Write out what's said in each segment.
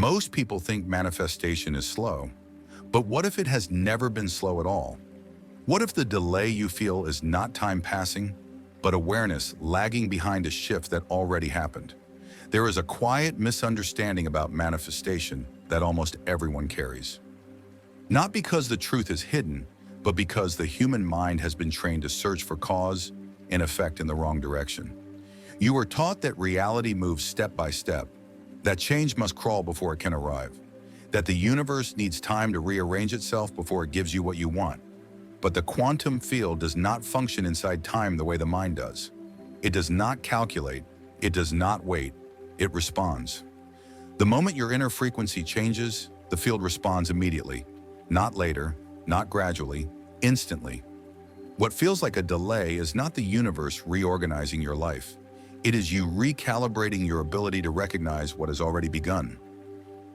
Most people think manifestation is slow, but what if it has never been slow at all? What if the delay you feel is not time passing, but awareness lagging behind a shift that already happened? There is a quiet misunderstanding about manifestation that almost everyone carries. Not because the truth is hidden, but because the human mind has been trained to search for cause and effect in the wrong direction. You were taught that reality moves step by step, that change must crawl before it can arrive, that the universe needs time to rearrange itself before it gives you what you want. But the quantum field does not function inside time the way the mind does. It does not calculate, it does not wait, it responds. The moment your inner frequency changes, the field responds immediately, not later, not gradually, instantly. What feels like a delay is not the universe reorganizing your life. It is you recalibrating your ability to recognize what has already begun.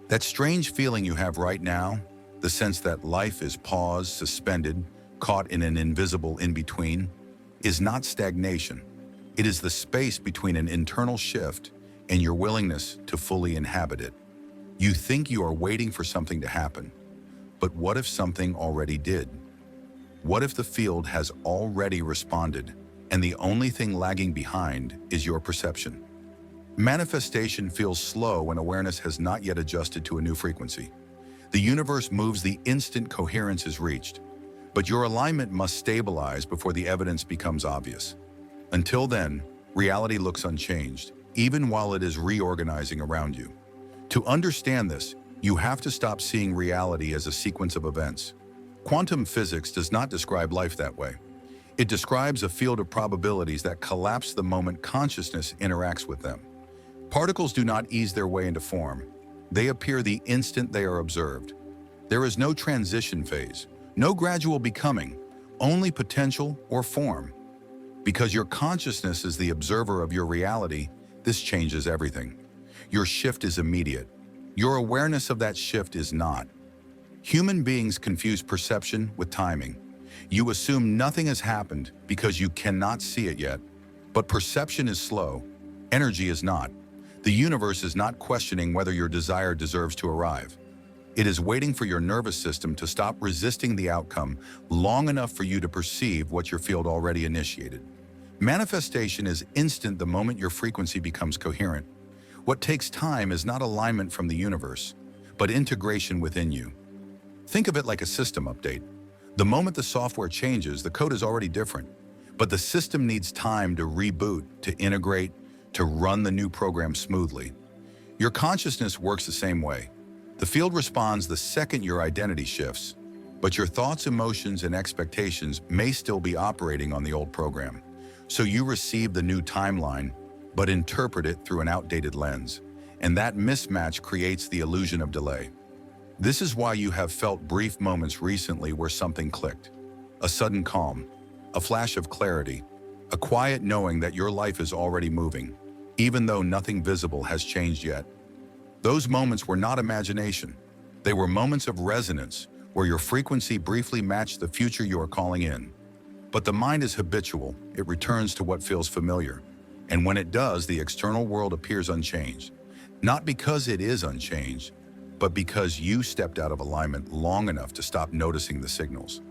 That strange feeling you have right now, the sense that life is paused, suspended, caught in an invisible in-between, is not stagnation. It is the space between an internal shift and your willingness to fully inhabit it. You think you are waiting for something to happen, but what if something already did? What if the field has already responded, and the only thing lagging behind is your perception? Manifestation feels slow when awareness has not yet adjusted to a new frequency. The universe moves the instant coherence is reached, but your alignment must stabilize before the evidence becomes obvious. Until then, reality looks unchanged, even while it is reorganizing around you. To understand this, you have to stop seeing reality as a sequence of events. Quantum physics does not describe life that way. It describes a field of probabilities that collapse the moment consciousness interacts with them. Particles do not ease their way into form. They appear the instant they are observed. There is no transition phase, no gradual becoming, only potential or form. Because your consciousness is the observer of your reality, this changes everything. Your shift is immediate. Your awareness of that shift is not. Human beings confuse perception with timing. You assume nothing has happened because you cannot see it yet. But perception is slow. Energy is not. The universe is not questioning whether your desire deserves to arrive. It is waiting for your nervous system to stop resisting the outcome long enough for you to perceive what your field already initiated. Manifestation is instant the moment your frequency becomes coherent. What takes time is not alignment from the universe, but integration within you. Think of it like a system update. The moment the software changes, the code is already different, but the system needs time to reboot, to integrate, to run the new program smoothly. Your consciousness works the same way. The field responds the second your identity shifts, but your thoughts, emotions, and expectations may still be operating on the old program. So you receive the new timeline, but interpret it through an outdated lens, and that mismatch creates the illusion of delay. This is why you have felt brief moments recently where something clicked. A sudden calm, a flash of clarity, a quiet knowing that your life is already moving, even though nothing visible has changed yet. Those moments were not imagination. They were moments of resonance, where your frequency briefly matched the future you are calling in. But the mind is habitual. It returns to what feels familiar. And when it does, the external world appears unchanged. Not because it is unchanged, but because you stepped out of alignment long enough to stop noticing the signals.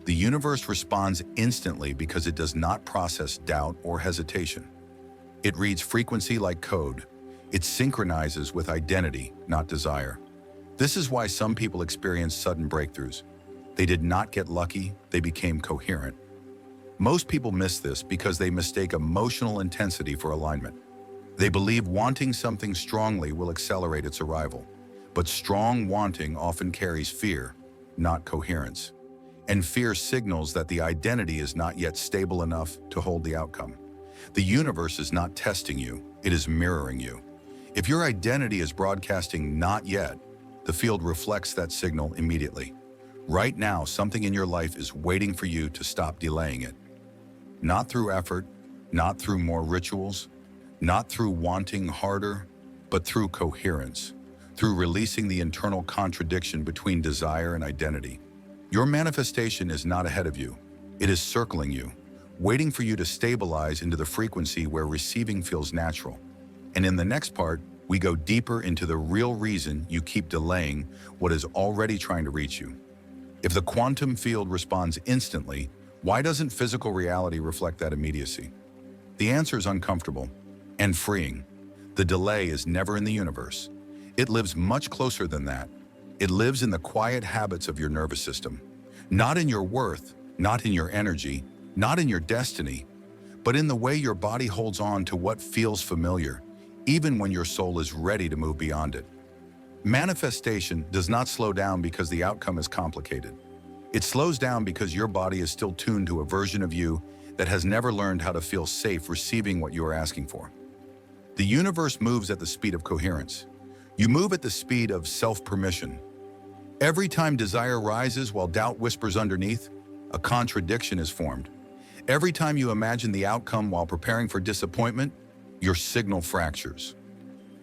The universe responds instantly because it does not process doubt or hesitation. It reads frequency like code. It synchronizes with identity, not desire. This is why some people experience sudden breakthroughs. They did not get lucky, they became coherent. Most people miss this because they mistake emotional intensity for alignment. They believe wanting something strongly will accelerate its arrival. But strong wanting often carries fear, not coherence. And fear signals that the identity is not yet stable enough to hold the outcome. The universe is not testing you, it is mirroring you. If your identity is broadcasting not yet, the field reflects that signal immediately. Right now, something in your life is waiting for you to stop delaying it. Not through effort, not through more rituals, not through wanting harder, but through coherence, through releasing the internal contradiction between desire and identity. Your manifestation is not ahead of you. It is circling you, waiting for you to stabilize into the frequency where receiving feels natural. And in the next part, we go deeper into the real reason you keep delaying what is already trying to reach you. If the quantum field responds instantly, why doesn't physical reality reflect that immediacy? The answer is uncomfortable and freeing. The delay is never in the universe. It lives much closer than that. It lives in the quiet habits of your nervous system. Not in your worth, not in your energy, not in your destiny, but in the way your body holds on to what feels familiar, even when your soul is ready to move beyond it. Manifestation does not slow down because the outcome is complicated. It slows down because your body is still tuned to a version of you that has never learned how to feel safe receiving what you are asking for. The universe moves at the speed of coherence. You move at the speed of self-permission. Every time desire rises while doubt whispers underneath, a contradiction is formed. Every time you imagine the outcome while preparing for disappointment, your signal fractures.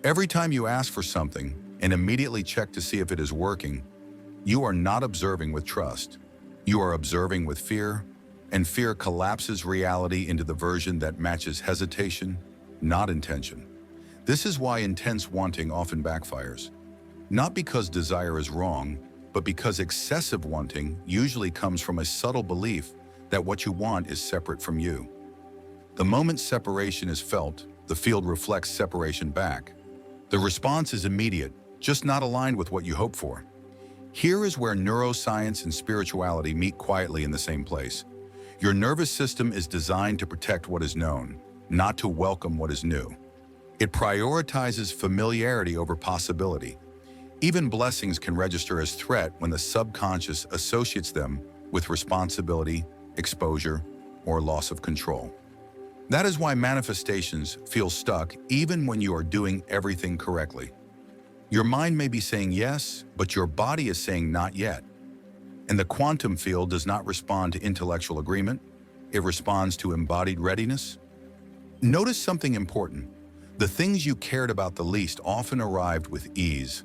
Every time you ask for something and immediately check to see if it is working, you are not observing with trust. You are observing with fear, and fear collapses reality into the version that matches hesitation, not intention. This is why intense wanting often backfires. Not because desire is wrong, but because excessive wanting usually comes from a subtle belief that what you want is separate from you. The moment separation is felt, the field reflects separation back. The response is immediate, just not aligned with what you hope for. Here is where neuroscience and spirituality meet quietly in the same place. Your nervous system is designed to protect what is known, not to welcome what is new. It prioritizes familiarity over possibility. Even blessings can register as threat when the subconscious associates them with responsibility, exposure, or loss of control. That is why manifestations feel stuck even when you are doing everything correctly. Your mind may be saying yes, but your body is saying not yet. And the quantum field does not respond to intellectual agreement. It responds to embodied readiness. Notice something important. The things you cared about the least often arrived with ease.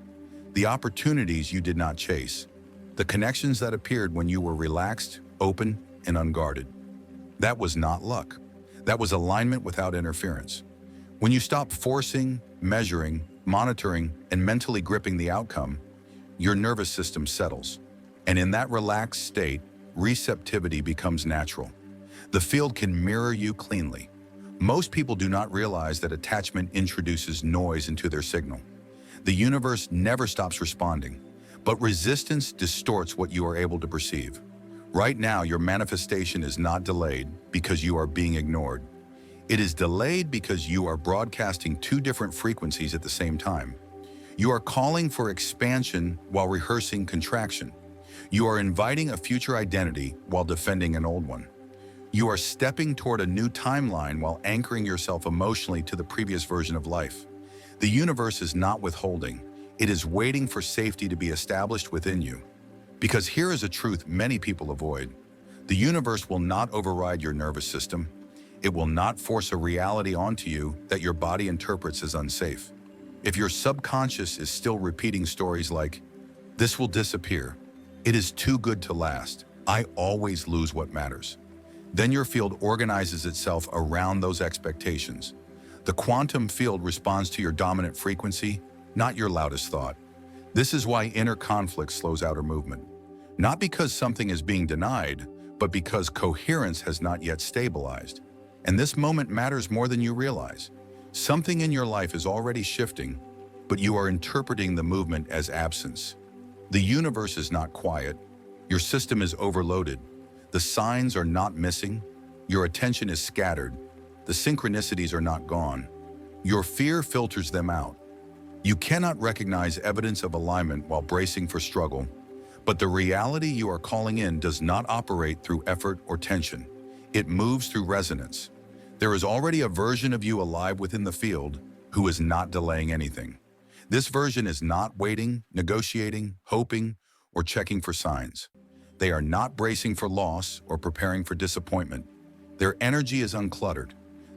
The opportunities you did not chase. The connections that appeared when you were relaxed, open, and unguarded. That was not luck. That was alignment without interference. When you stop forcing, measuring, monitoring, and mentally gripping the outcome, your nervous system settles. And in that relaxed state, receptivity becomes natural. The field can mirror you cleanly. Most people do not realize that attachment introduces noise into their signal. The universe never stops responding, but resistance distorts what you are able to perceive. Right now, your manifestation is not delayed because you are being ignored. It is delayed because you are broadcasting two different frequencies at the same time. You are calling for expansion while rehearsing contraction. You are inviting a future identity while defending an old one. You are stepping toward a new timeline while anchoring yourself emotionally to the previous version of life. The universe is not withholding. It is waiting for safety to be established within you. Because here is a truth many people avoid. The universe will not override your nervous system. It will not force a reality onto you that your body interprets as unsafe. If your subconscious is still repeating stories like, "This will disappear," "It is too good to last," "I always lose what matters," then your field organizes itself around those expectations. The quantum field responds to your dominant frequency, not your loudest thought. This is why inner conflict slows outer movement. Not because something is being denied, but because coherence has not yet stabilized. And this moment matters more than you realize. Something in your life is already shifting, but you are interpreting the movement as absence. The universe is not quiet. Your system is overloaded. The signs are not missing. Your attention is scattered. The synchronicities are not gone. Your fear filters them out. You cannot recognize evidence of alignment while bracing for struggle, but the reality you are calling in does not operate through effort or tension. It moves through resonance. There is already a version of you alive within the field who is not delaying anything. This version is not waiting, negotiating, hoping, or checking for signs. They are not bracing for loss or preparing for disappointment. Their energy is uncluttered.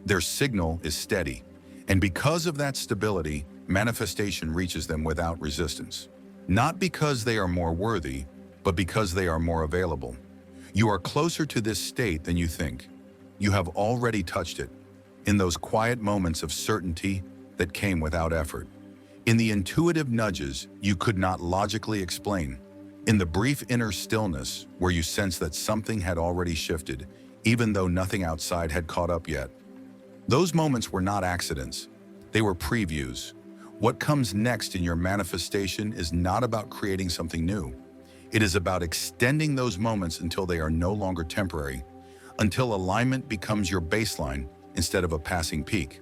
Their signal is steady. And because of that stability, manifestation reaches them without resistance. Not because they are more worthy, but because they are more available. You are closer to this state than you think. You have already touched it, in those quiet moments of certainty that came without effort. In the intuitive nudges you could not logically explain. In the brief inner stillness where you sensed that something had already shifted, even though nothing outside had caught up yet. Those moments were not accidents. They were previews. What comes next in your manifestation is not about creating something new. It is about extending those moments until they are no longer temporary, until alignment becomes your baseline instead of a passing peak.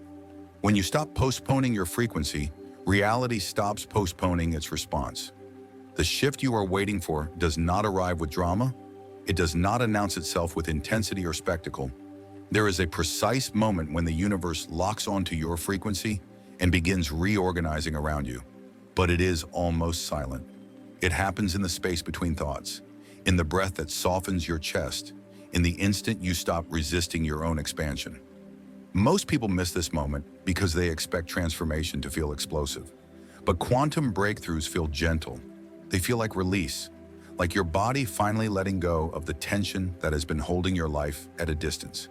When you stop postponing your frequency, reality stops postponing its response. The shift you are waiting for does not arrive with drama. It does not announce itself with intensity or spectacle. There is a precise moment when the universe locks onto your frequency and begins reorganizing around you. But it is almost silent. It happens in the space between thoughts, in the breath that softens your chest, in the instant you stop resisting your own expansion. Most people miss this moment because they expect transformation to feel explosive. But quantum breakthroughs feel gentle. They feel like release, like your body finally letting go of the tension that has been holding your life at a distance.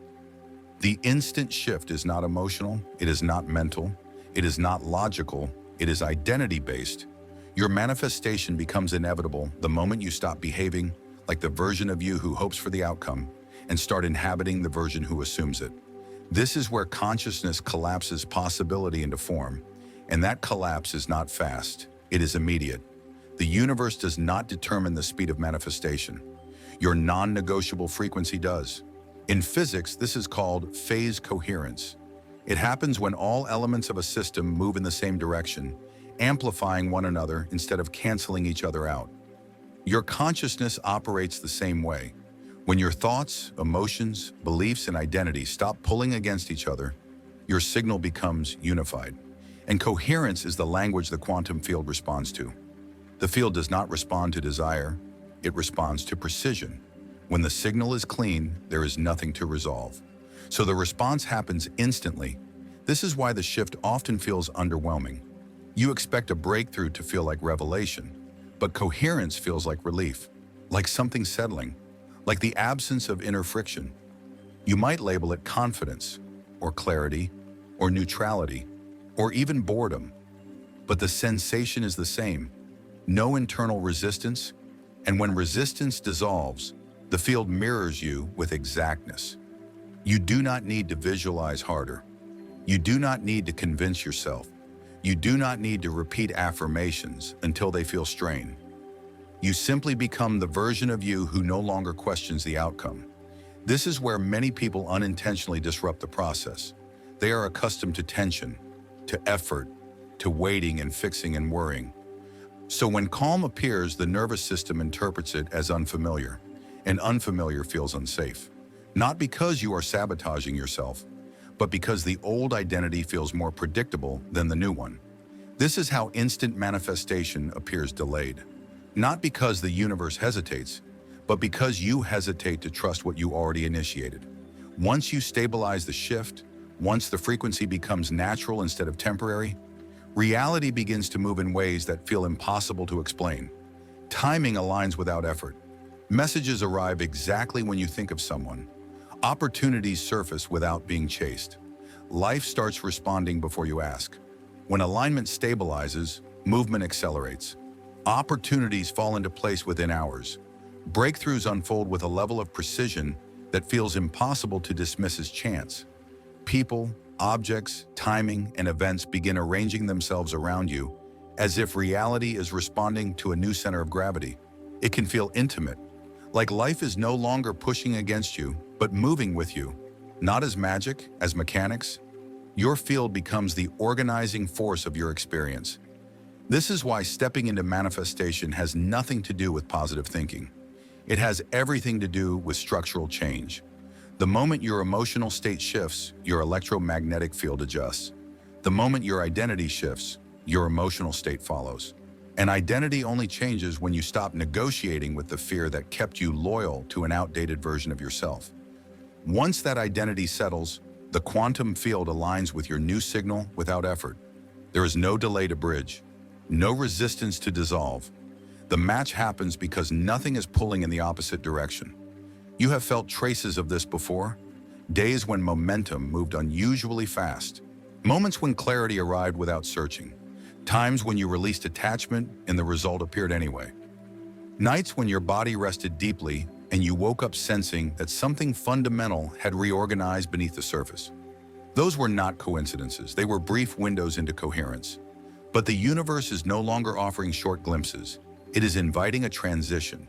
The instant shift is not emotional, it is not mental, it is not logical, it is identity-based. Your manifestation becomes inevitable the moment you stop behaving like the version of you who hopes for the outcome and start inhabiting the version who assumes it. This is where consciousness collapses possibility into form, and that collapse is not fast, it is immediate. The universe does not determine the speed of manifestation. Your non-negotiable frequency does. In physics, this is called phase coherence. It happens when all elements of a system move in the same direction, amplifying one another instead of canceling each other out. Your consciousness operates the same way. When your thoughts, emotions, beliefs, and identity stop pulling against each other, your signal becomes unified. And coherence is the language the quantum field responds to. The field does not respond to desire, it responds to precision. When the signal is clean, there is nothing to resolve. So the response happens instantly. This is why the shift often feels underwhelming. You expect a breakthrough to feel like revelation, but coherence feels like relief, like something settling, like the absence of inner friction. You might label it confidence, or clarity, or neutrality, or even boredom. But the sensation is the same. No internal resistance, and when resistance dissolves, the field mirrors you with exactness. You do not need to visualize harder. You do not need to convince yourself. You do not need to repeat affirmations until they feel strained. You simply become the version of you who no longer questions the outcome. This is where many people unintentionally disrupt the process. They are accustomed to tension, to effort, to waiting and fixing and worrying. So when calm appears, the nervous system interprets it as unfamiliar, and unfamiliar feels unsafe. Not because you are sabotaging yourself, but because the old identity feels more predictable than the new one. This is how instant manifestation appears delayed. Not because the universe hesitates, but because you hesitate to trust what you already initiated. Once you stabilize the shift, once the frequency becomes natural instead of temporary, reality begins to move in ways that feel impossible to explain. Timing aligns without effort. Messages arrive exactly when you think of someone. Opportunities surface without being chased. Life starts responding before you ask. When alignment stabilizes, movement accelerates. Opportunities fall into place within hours. Breakthroughs unfold with a level of precision that feels impossible to dismiss as chance. People, objects, timing, and events begin arranging themselves around you as if reality is responding to a new center of gravity. It can feel intimate, like life is no longer pushing against you, but moving with you. Not as magic, as mechanics. Your field becomes the organizing force of your experience. This is why stepping into manifestation has nothing to do with positive thinking. It has everything to do with structural change. The moment your emotional state shifts, your electromagnetic field adjusts. The moment your identity shifts, your emotional state follows. And identity only changes when you stop negotiating with the fear that kept you loyal to an outdated version of yourself. Once that identity settles, the quantum field aligns with your new signal without effort. There is no delay to bridge, no resistance to dissolve. The match happens because nothing is pulling in the opposite direction. You have felt traces of this before? Days when momentum moved unusually fast. Moments when clarity arrived without searching. Times when you released attachment and the result appeared anyway. Nights when your body rested deeply and you woke up sensing that something fundamental had reorganized beneath the surface. Those were not coincidences, they were brief windows into coherence. But the universe is no longer offering short glimpses. It is inviting a transition.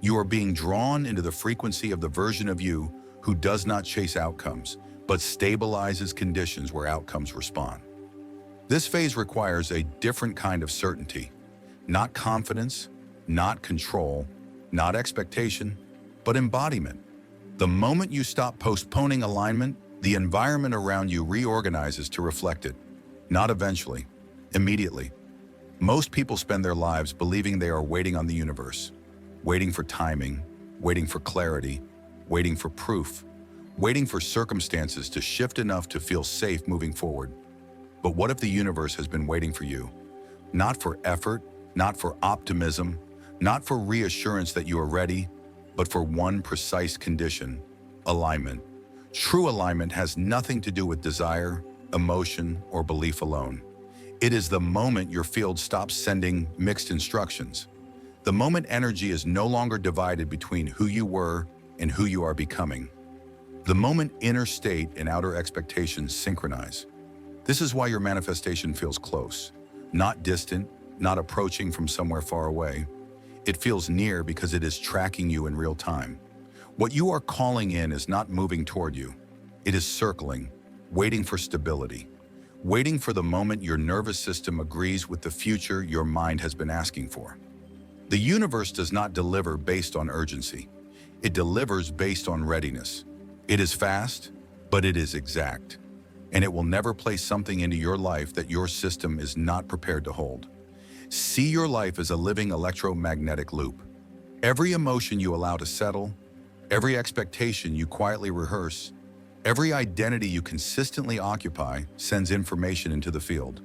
You are being drawn into the frequency of the version of you who does not chase outcomes, but stabilizes conditions where outcomes respond. This phase requires a different kind of certainty, not confidence, not control, not expectation, but embodiment. The moment you stop postponing alignment, the environment around you reorganizes to reflect it, not eventually, immediately. Most people spend their lives believing they are waiting on the universe, waiting for timing, waiting for clarity, waiting for proof, waiting for circumstances to shift enough to feel safe moving forward. But what if the universe has been waiting for you? Not for effort, not for optimism, not for reassurance that you are ready, but for one precise condition: alignment. True alignment has nothing to do with desire, emotion, or belief alone. It is the moment your field stops sending mixed instructions. The moment energy is no longer divided between who you were and who you are becoming. The moment inner state and outer expectations synchronize. This is why your manifestation feels close, not distant, not approaching from somewhere far away. It feels near because it is tracking you in real time. What you are calling in is not moving toward you. It is circling, waiting for stability, waiting for the moment your nervous system agrees with the future your mind has been asking for. The universe does not deliver based on urgency. It delivers based on readiness. It is fast, but it is exact. And it will never place something into your life that your system is not prepared to hold. See your life as a living electromagnetic loop. Every emotion you allow to settle, every expectation you quietly rehearse, every identity you consistently occupy sends information into the field.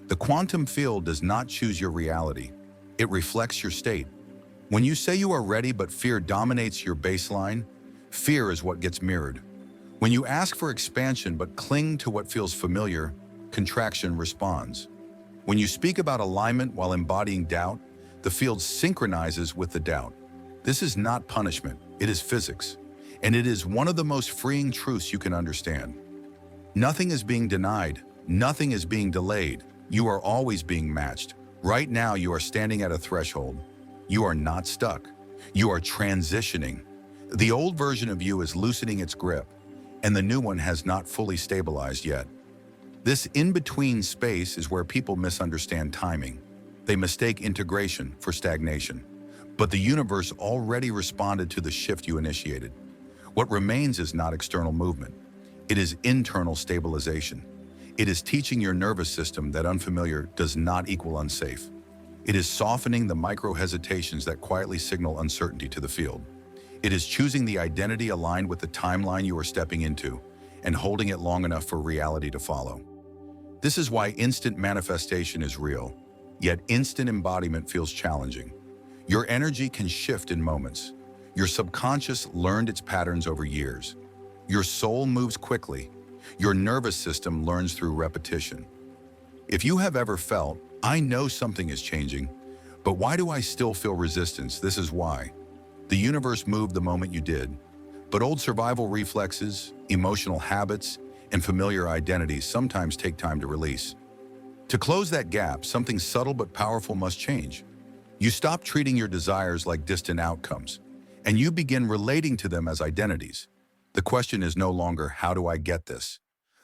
The quantum field does not choose your reality. It reflects your state. When you say you are ready but fear dominates your baseline, fear is what gets mirrored. When you ask for expansion but cling to what feels familiar, contraction responds. When you speak about alignment while embodying doubt, the field synchronizes with the doubt. This is not punishment, it is physics. And it is one of the most freeing truths you can understand. Nothing is being denied, nothing is being delayed. You are always being matched. Right now you are standing at a threshold. You are not stuck. You are transitioning. The old version of you is loosening its grip, and the new one has not fully stabilized yet. This in-between space is where people misunderstand timing. They mistake integration for stagnation. But the universe already responded to the shift you initiated. What remains is not external movement. It is internal stabilization. It is teaching your nervous system that unfamiliar does not equal unsafe. It is softening the micro-hesitations that quietly signal uncertainty to the field. It is choosing the identity aligned with the timeline you are stepping into and holding it long enough for reality to follow. This is why instant manifestation is real, yet instant embodiment feels challenging. Your energy can shift in moments. Your subconscious learned its patterns over years. Your soul moves quickly. Your nervous system learns through repetition. If you have ever felt, I know something is changing, but why do I still feel resistance? This is why. The universe moved the moment you did. But old survival reflexes, emotional habits, and familiar identities sometimes take time to release. To close that gap, something subtle but powerful must change. You stop treating your desires like distant outcomes, and you begin relating to them as identities. The question is no longer, how do I get this?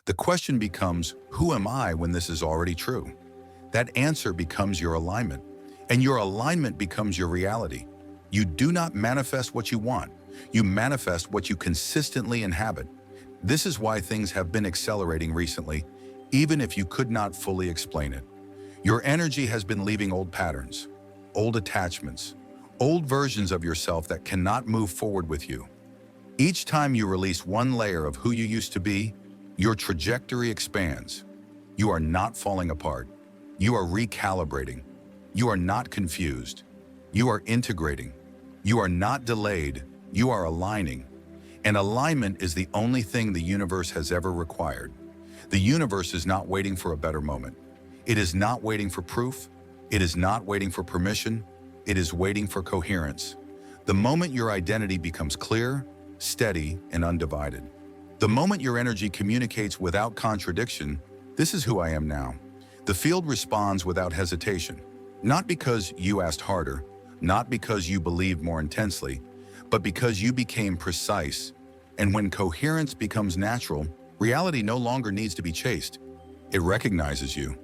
The question becomes, who am I when this is already true? That answer becomes your alignment, and your alignment becomes your reality. You do not manifest what you want. You manifest what you consistently inhabit. This is why things have been accelerating recently, even if you could not fully explain it. Your energy has been leaving old patterns, old attachments, old versions of yourself that cannot move forward with you. Each time you release one layer of who you used to be, your trajectory expands. You are not falling apart. You are recalibrating. You are not confused. You are integrating. You are not delayed. You are aligning. And alignment is the only thing the universe has ever required. The universe is not waiting for a better moment. It is not waiting for proof. It is not waiting for permission. It is waiting for coherence. The moment your identity becomes clear, steady, and undivided. The moment your energy communicates without contradiction, this is who I am now. The field responds without hesitation. Not because you asked harder, not because you believed more intensely, but because you became precise. And when coherence becomes natural, reality no longer needs to be chased. It recognizes you.